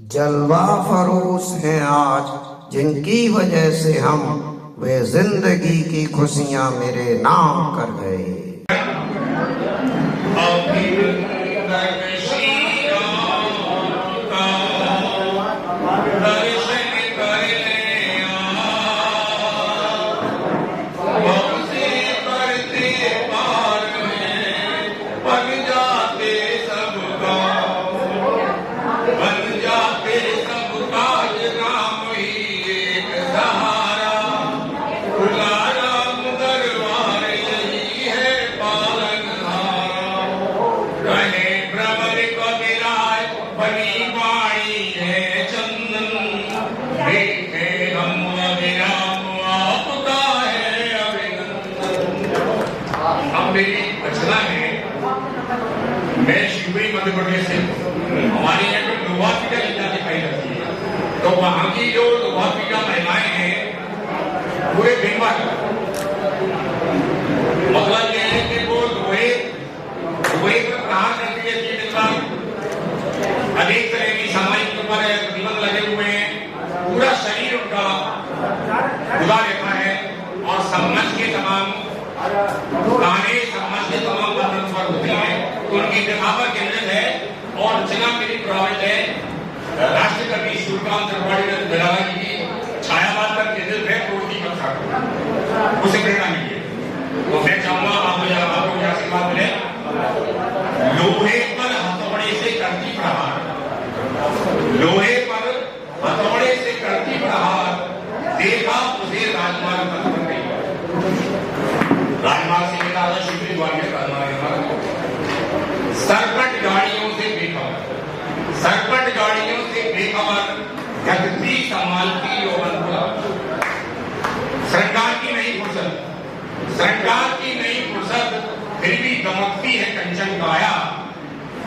जलवा फरोश हैं आज जिनकी वजह से हम वे जिंदगी की खुशियां मेरे नाम कर गए। मैं शिवपुरी मध्य प्रदेश से हमारी यहाँ पे लोहा पीटा लीला दिखाई जाती है, तो वहाँ की जो लोहा पीटा महिलाएं हैं पूरे दिन भर मतलब ये है कि वो लोहे पर प्रहार करती है 3 दिन बाद। अनेक तरह की सामाजिक ऊपर प्रतिबंध लगे हुए हैं, पूरा शरीर उनका खुला रहता है और समाज के तमाम गाने समाज के तमाम बंधन पर होती है, तो उनकी दिखावा केंद्रित है। और जिला मेरी प्रभावित है राष्ट्र कवि सूर्यकांत त्रिपाठी बिराला जी की छायावाद पर केंद्रित है, पूर्ति कथा उसे प्रेरणा मिली है। तो मैं चाहूंगा आपको आशीर्वाद मिले। लोहे पर हथौड़े से करती प्रहार, लोहे पर हथौड़े से करती प्रहार, देखा उसे राजमार्ग पर बन गई। राजमार्ग से मिला था शिवपुरी ग्वालियर राजमार्ग। सरपट गाड़ियों से बेखबर, सरपट गाड़ियों से बेखबर, गति संभालती यौवन बुला। सरकार की नई फुर्सत, सरकार की नई फुर्सत, फिर भी दमकती है कंचन काया।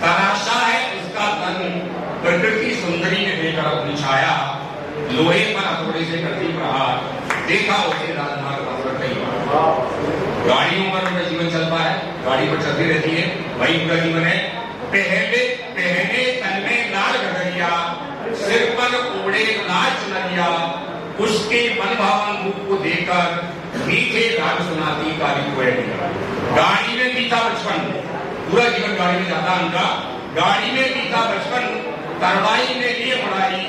तराशा है उसका तन, प्रकृति सुंदरी ने देकर अपनी छाया। लोहे पर हथौड़े से करती प्रहार, देखा उसे राजमार्ग पर गई। गाड़ियों पर उनका जीवन चलता है, गाड़ी पर चलती रहती है, वही उनका जीवन है। पहले पहने तन में लाल गगरिया, सिर पर ओढ़े लाल चुनरिया, उसके मन भावन मुख को देखकर मीठे राग सुनाती काली कोयलिया। गाड़ी में बीता बचपन, पूरा जीवन गाड़ी में जाता उनका। गाड़ी में बीता बचपन, तरवाई में लिए पढ़ाई,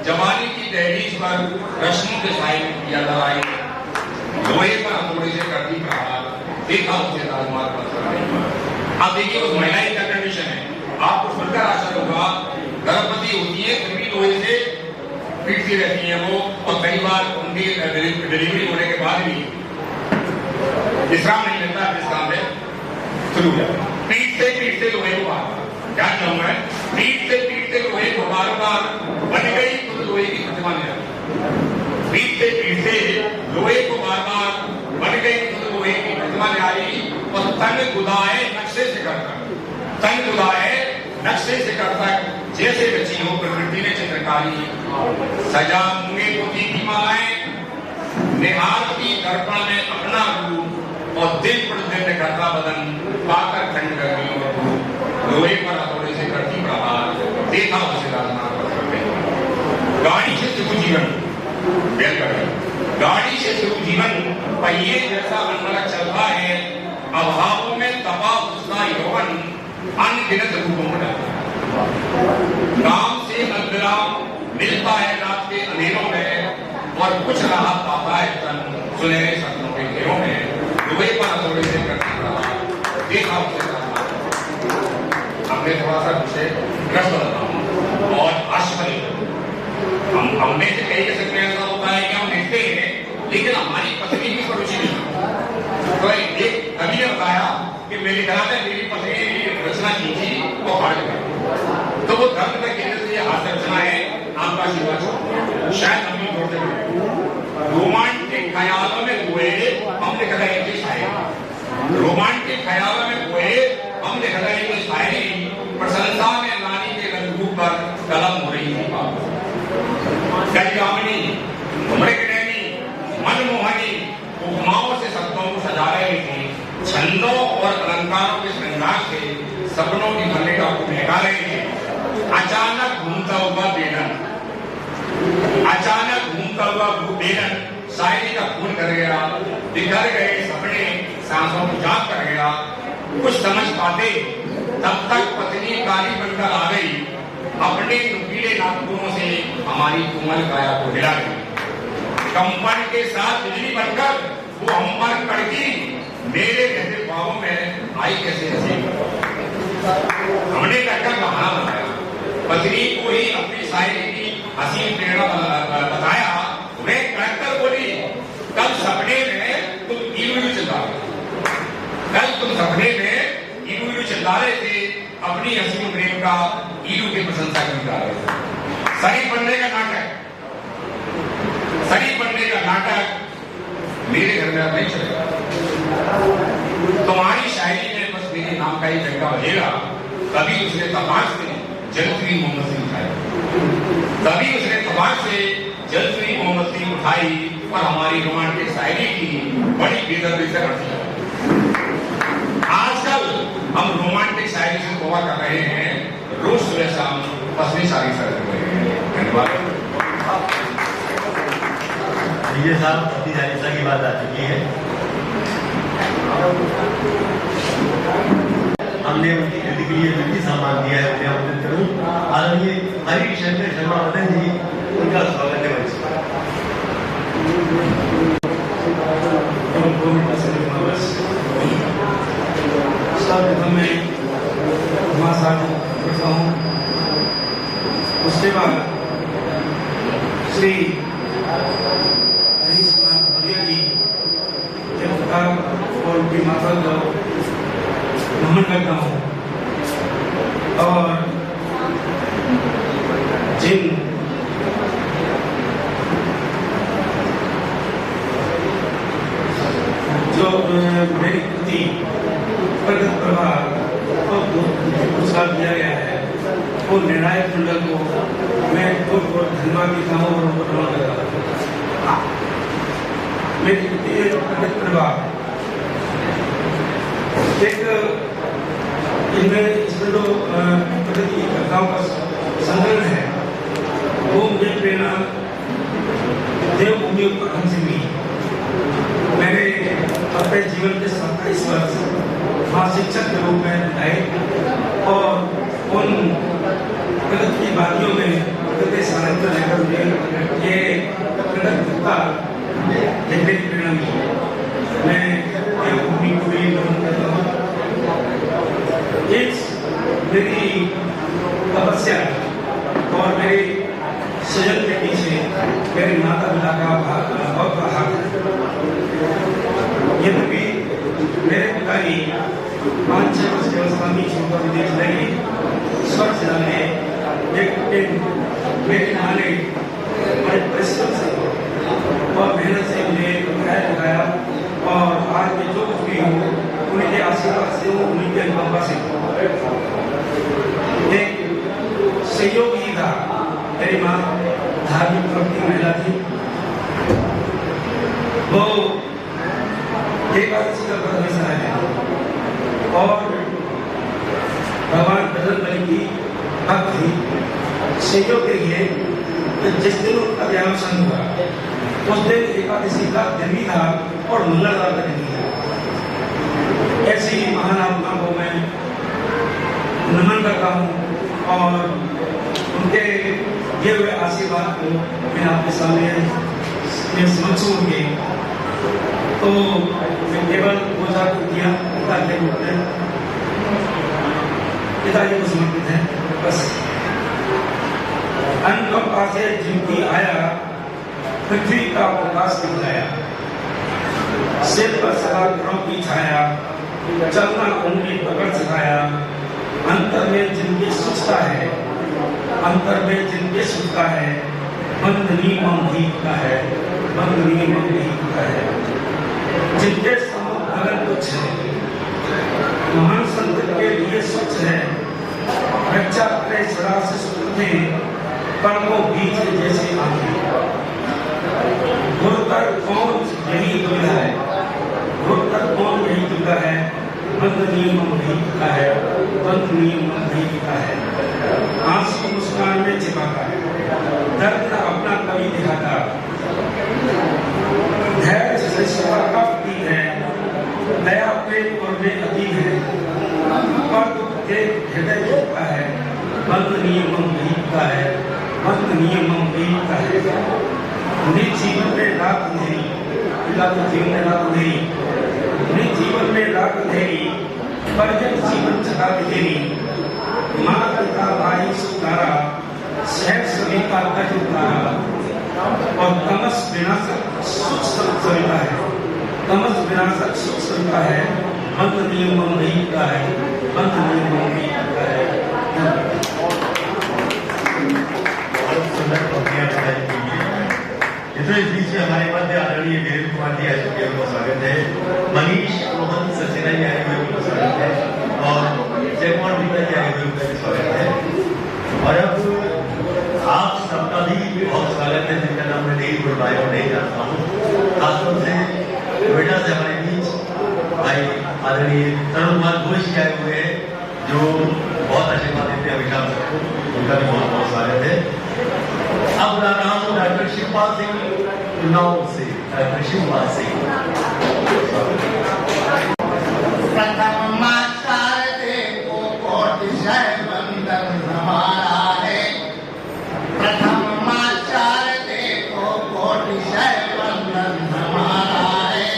जवानी की दहलीज पर रश्मों के साए में किया लड़ाई। लोहे पर हथौड़े से करती प्रहार, देखा उसे राजमार्ग पर। अब देखिए उस महिला का कंडीशन है, आपको सुनकर आशा होगा गर्भवती होती है फिर भी लोहे से पीटती रहती है वो, और कई बार उनकी डिलीवरी होने के बाद भी विश्राम नहीं मिलता, विश्राम में शुरू हो जाता। पीटते लोहे को बार क्या कहूँ मैं, पीटते लोहे को बार बार बन गई खुद लोहे की प्रतिमा ने। पीटते लोहे को बार बार बन गई खुद लोहे की प्रतिमा ने आई। और तन गुदाए नक्शे से करता, तन गुदाए नक्शे से करता, जैसे रची हो प्रकृति ने चित्रकारी। सजा मूंगे को की मालाएं, निहारती दर्पण में अपना रूप, और दिन प्रतिदिन करता बदन पाकर खंड कर गई। लोहे पर हथौड़े से करती प्रहार, देखा उसे राजमार्ग पर गई। गाड़ी से शुरू जीवन बेल कर गई, गाड़ी से शुरू जीवन पहिए जैसा अनमलक चलता है। अभावों में तपा उसका यौवन, अनगिनत रूपों में काम से अल्पविराम मिलता है रात के अंधेरों में, और कुछ राहत पाता है तन सुनहरे सपनों के घेरों में। लोहे पर हथौड़े से करती प्रहार, देखा उसे राजमार्ग। हमने थोड़ा सा उसे ग्रस्त बताता हूँ और आश्चर्य हम में से कई सकते हैं, ऐसा होता है कि हम देखते हैं लेकिन हमारी पत्नी की रुचि नहीं। तो एक कवि ने बताया कि मेरी कला में मेरी पत्नी की रचना की थी वो हार्ड कर, तो वो धर्म का केंद्र से हास्य रचना है, आपका शिवा शायद हम भी जोड़ते हैं। रोमांटिक ख्यालों में हुए हम लिख रहे हैं शायरी, रोमांटिक ख्यालों में हुए हम लिख रहे हैं शायरी। प्रशंसा में नानी के रंगूप पर कलम हो रही थी गजगामिनी, मृगनैनी, मनमोहनी, उपमाओं से शब्दों को सजा रही थी। छंदों और अलंकारों के श्रृंगार से सपनों की मल्लिका को महका रहे थे। अचानक घूमता हुआ बेलन बेलन शायरी का खून कर गया, बिखर गए सपने सांसों को जाग कर गया। कुछ समझ पाते तब तक पत्नी काली बनकर आ गई, अपने नुकीले नाखूनों से हमारी कोमल काया को हिला गई। कंपन के साथ बिजली बनकर वो हम पर कड़की, मेरे रहते ख्वाबों में आई कैसे हंसी। हमने डरकर बहाना बनाया, पत्नी को ही अपनी शायरी की हसीन प्रेरणा बताया। वे कड़कर बोली, कल सपने में तुम इलू चिल्ला रहे, कल तुम सपने में इलू चिल्ला रहे थे, अपनी हसीन प्रेम का इलू की प्रशंसा की जा रहे थे। सही बनने का नाटक, सही बनने का नाटक मेरे घर में अब नहीं चलेगा। तुम्हारी शायरी में बस मेरे नाम का ही डंका बजेगा। तभी उसने तपाक से जलती मोमबत्ती उठाई, तभी उसने तपाक से जलती मोमबत्ती उठाई और हमारी रोमांटिक शायरी की बड़ी बेदर्दी से रखी। आजकल हम रोमांटिक शायरी से तौबा कर रहे हैं, रोज सुबह शाम पसली शायरी कर रहे हैं। धन्यवाद। ये साहब पति जालिसा की बात आ चुकी है। हमने उनकी कृति के लिए जो भी सामान दिया है उन्हें आमंत्रित करूँ। आदरणीय हरीश शंकर शर्मा वतन जी, उनका स्वागत है मंच पर। सर्वप्रथम मैं महासागर करता हूँ। उसके बाद श्री हरीश भैया जी के पिता और उनकी माता को नमन करता हूँ, और जिन जो मेरी कृति प्रगत प्रभाव को पुरस्कार दिया गया है, वो निर्णायक मंडल को मैं बहुत बहुत धन्यवाद देता हूँ और उनको नमन करता हूँ। मेरी कृति प्रगत प्रभाव एक इसमें जो प्रगति कथाओं का संकलन है, वो मुझे प्रेरणा देवभूमि उत्तराखंड से मिली। मैंने अपने जीवन के 27 वर्ष वहाँ शिक्षक के रूप में बिताए, और उन प्रगति की वादियों में प्रगति सानिध्य लेकर मुझे ये प्रगतिता देखने की प्रेरणा मिली। मैं देवभूमि को भी नमन करता हूँ। इस मेरी तपस्या और मेरे सजन के पीछे मेरे माता पिता का बहुत बड़ा हाथ है। यद्यपि मेरे पिता जी 5-6 वर्ष के अवस्था में छोड़कर विदेश गए, स्वर्ग से जाने एक मेरी माँ ने बड़े परिश्रम से और मेहनत से मुझे लगाया, और आज मैं जो कुछ भी हूँ उन्हीं के आशीर्वाद से हूँ, उन्हीं के अनुकंपा से हूँ। एक सहयोग ही था। मेरी माँ धार्मिक प्रवृत्ति महिला थी। वो एकादशी का व्रत हमेशा है, और भगवान बजरंगबली की भक्त थी। सहयोग के लिए जिस दिन उनका देहावसान हुआ, उस दिन एकादशी का दिन भी था और मंगलवार का दिन भी था। ऐसी महान आत्मा को मैं नमन करता हूँ, और उनके दिए हुए आशीर्वाद को मैं आपके सामने समझूं उनके, तो मैं केवल 2000 रुपया पिताजी को समर्पित है। बस अनुकंपा से जिनकी आया, पृथ्वी का प्रकाश दिखलाया, सिर पर सदा ग्रहों की छाया, चलना उंगली पकड़ सिखाया। अंतर में जिनकी सुचता है, अंतर में जिनकी सुचता है, बंधनी मम का है, बंधनी मम का है। जिनके समगन कुछ है, महान संत के लिए स्वच्छ है। रक्षा करे सदा से सुनते, पलकों बीच जैसे आंखें। गुरुतर कौन यही दुविधा है, गुरुतर कौन यही दुविधा है। बंद नियम का है, बंद नियम का है। आंसू मुस्कान में छिपाता है, दर्द अपना कभी दिखाता। नियमम विहिता है। निज जीवन में रात अंधेरी, तो जीवन में रात अंधेरी, निज जीवन में रात अंधेरी, परिजन जीवन सदा बिखेरी, माँ तथा भाई सुतारा, शहर सभी का कट उतारा, और तमस विनाशक सुख सविता है, तमस विनाशक सुख सविता है, बंद नियमम विहिता है, बंद नियमम विहिता है। बहुत सुंदर पंक्तियां बताई गई हैं। तो इस बीच में हमारे मध्य आदरणीय वीरेंद्र कुमार जी आ चुके हैं, उनका स्वागत है। मनीष मोहन सक्सेना जी आए हुए, उनका स्वागत है। और जयकुमार गुप्ता जी आए हुए, उनका भी स्वागत है। और अब आप सबका भी बहुत स्वागत है, जिनका नाम मैं नहीं बोल पाया और नहीं जानता हूँ। खासतौर से नोएडा से हमारे बीच भाई आदरणीय तरुण कुमार घोष जी आए हुए हैं, जो बहुत आशीर्वाद देते हैं अभिषेक सबको, उनका भी बहुत बहुत स्वागत है। अब बुला रहा हूँ डॉक्टर शिवपाल सिंह उन्नाव से, डॉक्टर शिवपाल सिंह। प्रथम शारदे को कोटिशय वंदन हमारा है, प्रथम शारदे को कोटिशय वंदन हमारा है।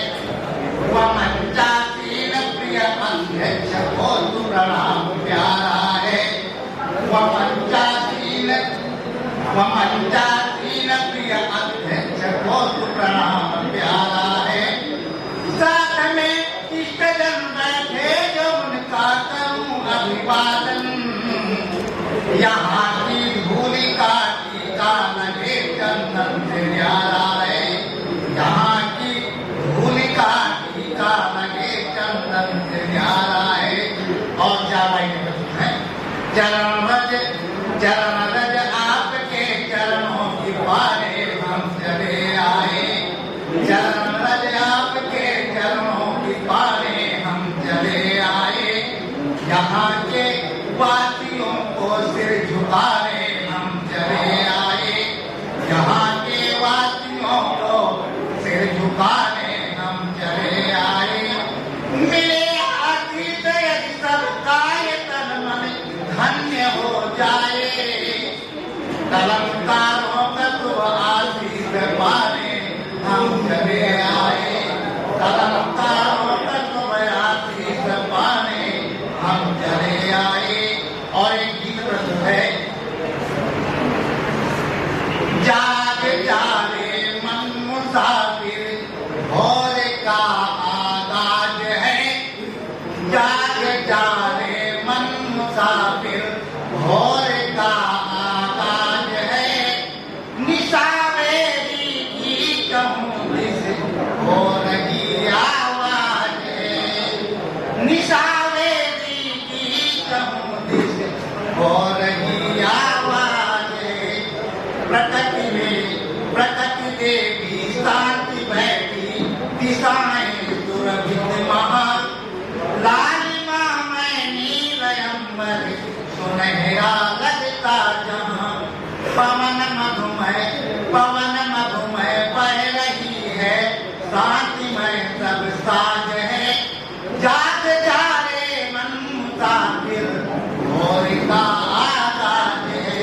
वमंचासीन प्रिय अध्यक्ष को प्रणाम प्यारा है, वमंचासीन प्रिय अध्यक्ष को प्रणाम प्यारा है। साथ में इष्टजन बैठे जो उनका करूं अभिवादन, यहाँ की धूलि का टीका लगे चंदन से न्यारा है, यहाँ की धूलि का टीका लगे चंदन से न्यारा है। और ज्यादा है चरण रज आपके चरणों की पारे हम चले आए, चरण रज आपके चरणों की पारे हम चले आए। यहाँ के वासियों को सिर झुकाने हम चले आए, यहाँ के वासियों को सिर झुकाने हम चले आए। मिले आशीष यदि सबका ये तन मन धन्य हो जाए, कलंकारों का तो आशीष पाने हम चले आए, कलंकारों का तो आशीष पाने हम चले आए। और एक गीत प्रस्तुत है, जाग जागे मन मुसाफिर भोर का आगाज है, जाग जागे मन मुसाफिर भोर का आगाज है। निशावेरी की कहूँ जिस हो रही आवाज है, निशावेरी की कहूँ जिस हो रही आवाज है। प्रकृति देवी शांति बैठी दिशाएं सुरभित महा, लालिमा में नीलयंबर सुनहरा लगता जहाँ। पवन मधुमय बह रही है, शांतिमय सब साज है। जाग जा रे मन मुसाफिर भोर का आगाज है।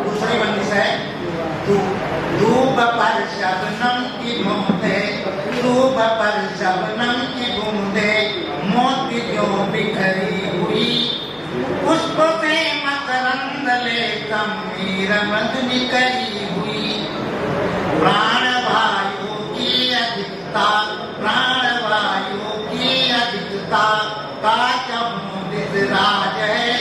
दूसरी बंदिश है, धूप पर शबनम की बूंदे, धूप पर शबनम की बूंदे मोती जो बिखरी हुई, पुष्प से मकरंद ले गंभीर मदनी करी हुई। प्राण वायु की अधिकता, प्राण वायु की अधिकता का चहूँ दिस राज है।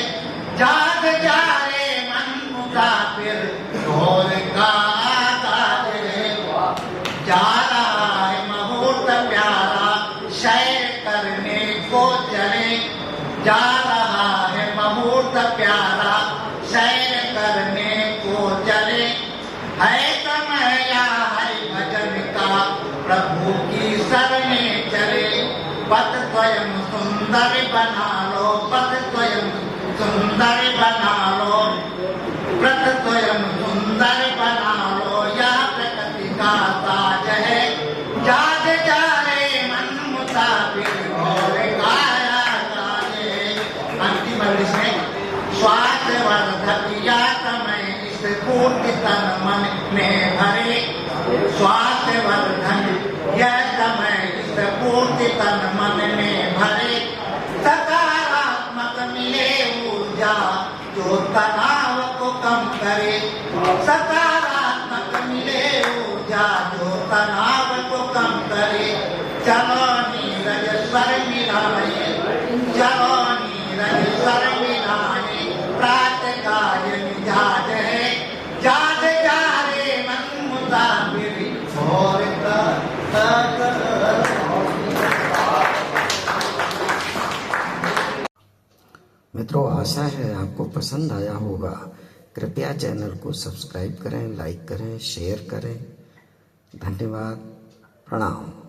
जाग जा रे मन मुसाफिर भोर का आगाज है। जा रहा है मुहूर्त प्यारा सैर करने को चले, जा रहा है मुहूर्त प्यारा सैर करने को चले। है समय या है भजन का प्रभु की शरण चले। पथ स्वयं सुंदर बना लो, पथ स्वयं सुंदर बना लो, पथ स्वयं सुंदर बना लो, यह प्रकृति का ताज है। जाग जा रे मन मुसाफिर भोर का आगाज है। अंतिम में श्वास वर्धक या समय इस पूर्ति तन में भरे स्वास्थ्य वर्धन यह समय इस पूर्ति तन मन में भरे सकारात्मक मिले ऊर्जा जो तनाव को कम करे सकारात्मक मिले ऊर्जा जो तनाव को कम करे चलो नीरज स्वर मिलाए चलो नीरज स्वर मिलाए प्रातः काल मिजाज है जाग जा रे मन मुसाफिर और मित्रों, आशा है आपको पसंद आया होगा। कृपया चैनल को सब्सक्राइब करें, लाइक करें, शेयर करें। धन्यवाद। प्रणाम।